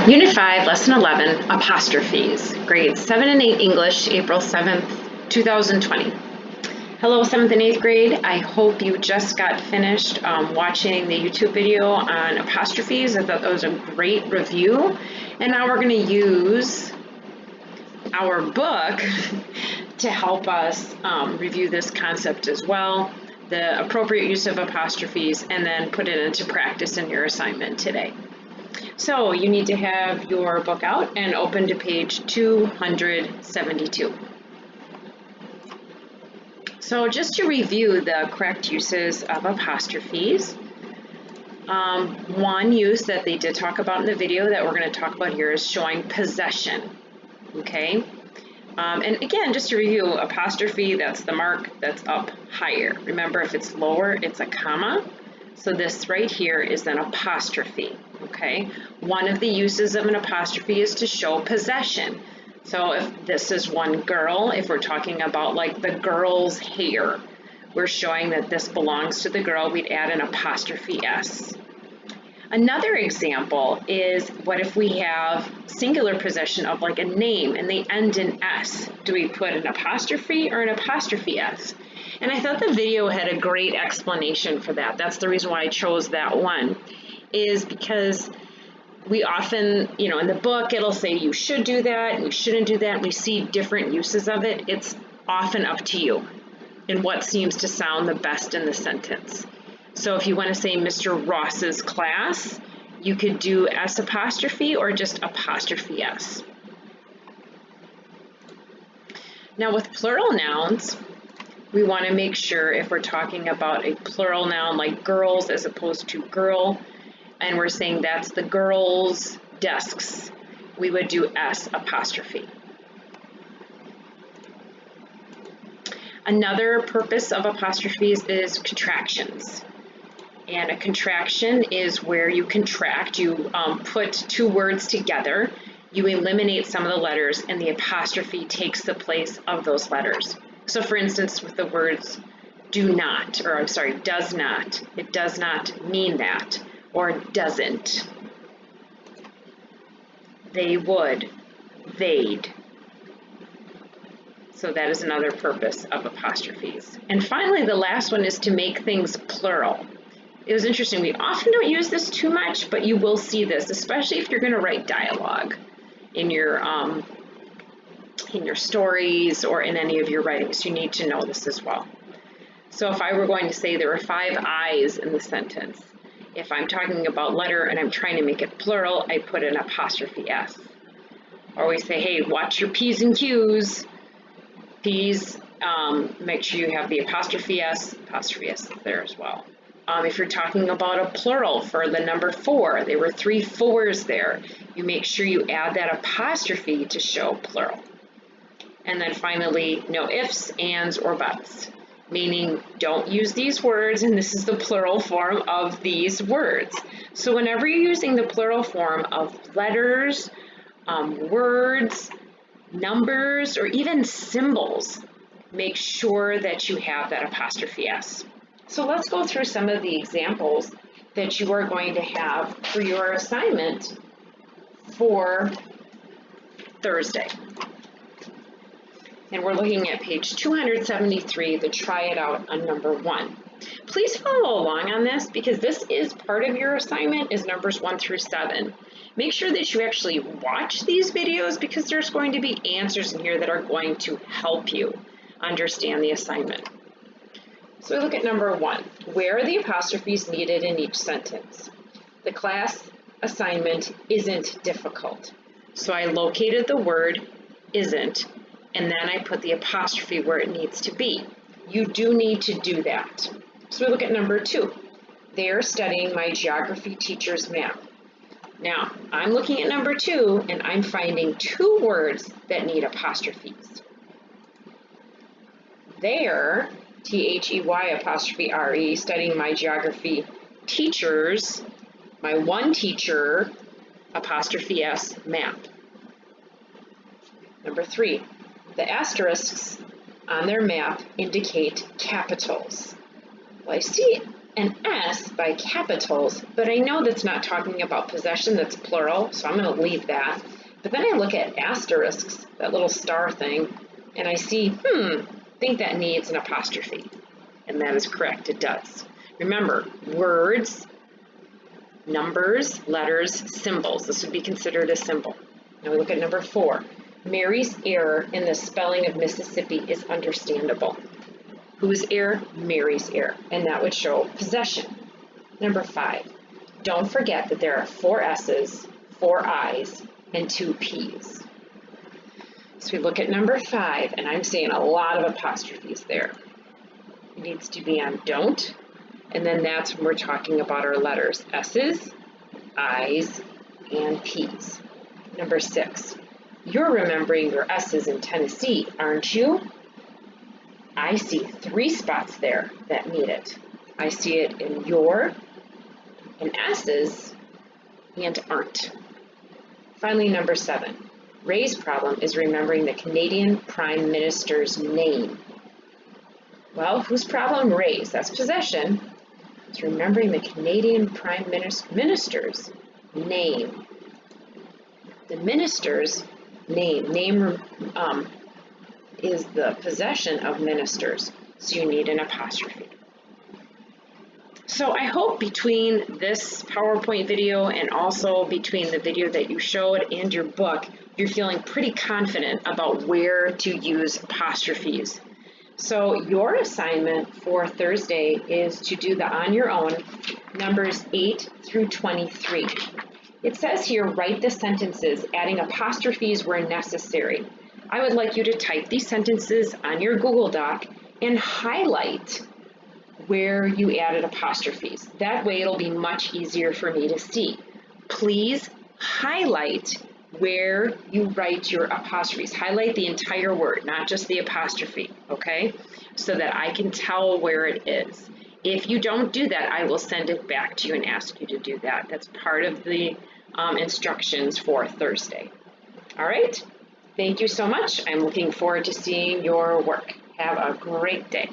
Unit 5, Lesson 11, Apostrophes, Grades 7 and 8 English, April 7th, 2020. Hello, 7th and 8th grade. I hope you just got finished watching the YouTube video on apostrophes. I thought that was a great review. And now we're going to use our book to help us review this concept as well, the appropriate use of apostrophes, and then put it into practice in your assignment today. So you need to have your book out and open to page 272. So just to review the correct uses of apostrophes, one use that they did talk about in the video that we're going to talk about here is showing possession, okay? And again, just to review, apostrophe, that's the mark that's up higher. Remember, if it's lower, it's a comma. So this right here is an apostrophe, okay? One of the uses of an apostrophe is to show possession. So if this is one girl, if we're talking about like the girl's hair, we're showing that this belongs to the girl, we'd add an apostrophe S. Another example is, what if we have singular possession of like a name and they end in S? Do we put an apostrophe or an apostrophe S? And I thought the video had a great explanation for that. That's the reason why I chose that one, is because we often, in the book, it'll say you should do that and you shouldn't do that. We see different uses of it. It's often up to you and what seems to sound the best in the sentence. So if you want to say Mr. Ross's class, you could do S apostrophe or just apostrophe S. Now with plural nouns, we want to make sure if we're talking about a plural noun like girls as opposed to girl, and we're saying that's the girls' desks, we would do S apostrophe. Another purpose of apostrophes is contractions. And a contraction is where you contract, you put two words together, you eliminate some of the letters, and the apostrophe takes the place of those letters. So for instance, with the words does not, it does not mean that, or doesn't. They would, they'd. So that is another purpose of apostrophes. And finally, the last one is to make things plural. It was interesting, we often don't use this too much, but you will see this, especially if you're going to write dialogue in your stories or in any of your writings. You need to know this as well. So if I were going to say there were 5 I's in the sentence, if I'm talking about letter and I'm trying to make it plural, I put an apostrophe S. Or we say, hey, watch your P's and Q's. P's, make sure you have the apostrophe S there as well. If you're talking about a plural for the number 4, there were 3 4s there. You make sure you add that apostrophe to show plural. And then finally, no ifs, ands, or buts, meaning don't use these words, and this is the plural form of these words. So whenever you're using the plural form of letters, words, numbers, or even symbols, make sure that you have that apostrophe S. So let's go through some of the examples that you are going to have for your assignment for Thursday. And we're looking at page 273, the try it out on number 1. Please follow along on this because this is part of your assignment, is numbers 1 through 7. Make sure that you actually watch these videos because there's going to be answers in here that are going to help you understand the assignment. So we look at number 1. Where are the apostrophes needed in each sentence? The class assignment isn't difficult. So I located the word isn't, and then I put the apostrophe where it needs to be. You do need to do that. So we look at number 2. They are studying my geography teacher's map. Now, I'm looking at number 2, and I'm finding 2 words that need apostrophes. They're, T-H-E-Y apostrophe R-E, studying my geography teachers, my one teacher, apostrophe S, map. Number 3, the asterisks on their map indicate capitals. Well, I see an S by capitals, but I know that's not talking about possession, that's plural, so I'm going to leave that. But then I look at asterisks, that little star thing, and I see, think that needs an apostrophe. And that is correct, it does. Remember, words, numbers, letters, symbols. This would be considered a symbol. Now we look at number 4. Mary's error in the spelling of Mississippi is understandable. Whose error? Mary's error. And that would show possession. Number 5. Don't forget that there are 4 S's, 4 I's, and 2 P's. So we look at number 5, and I'm seeing a lot of apostrophes there. It needs to be on don't, and then that's when we're talking about our letters, S's, I's, and P's. Number 6, you're remembering your S's in Tennessee, aren't you? I see 3 spots there that need it. I see it in your, in S's, and aren't. Finally, number 7, Ray's problem is remembering the Canadian Prime Minister's name. Well, whose problem? Ray's. That's possession. It's remembering the Canadian Prime Minister's name. The minister's name. Name is the possession of ministers, so you need an apostrophe. So I hope between this PowerPoint video and also between the video that you showed and your book, you're feeling pretty confident about where to use apostrophes. So your assignment for Thursday is to do the on your own numbers 8 through 23. It says here, write the sentences, adding apostrophes where necessary. I would like you to type these sentences on your Google Doc and highlight where you added apostrophes. That way it'll be much easier for me to see. Please highlight where you write your apostrophes. Highlight the entire word, not just the apostrophe, okay? So that I can tell where it is. If you don't do that, I will send it back to you and ask you to do that. That's part of the instructions for Thursday. All right? Thank you so much. I'm looking forward to seeing your work. Have a great day.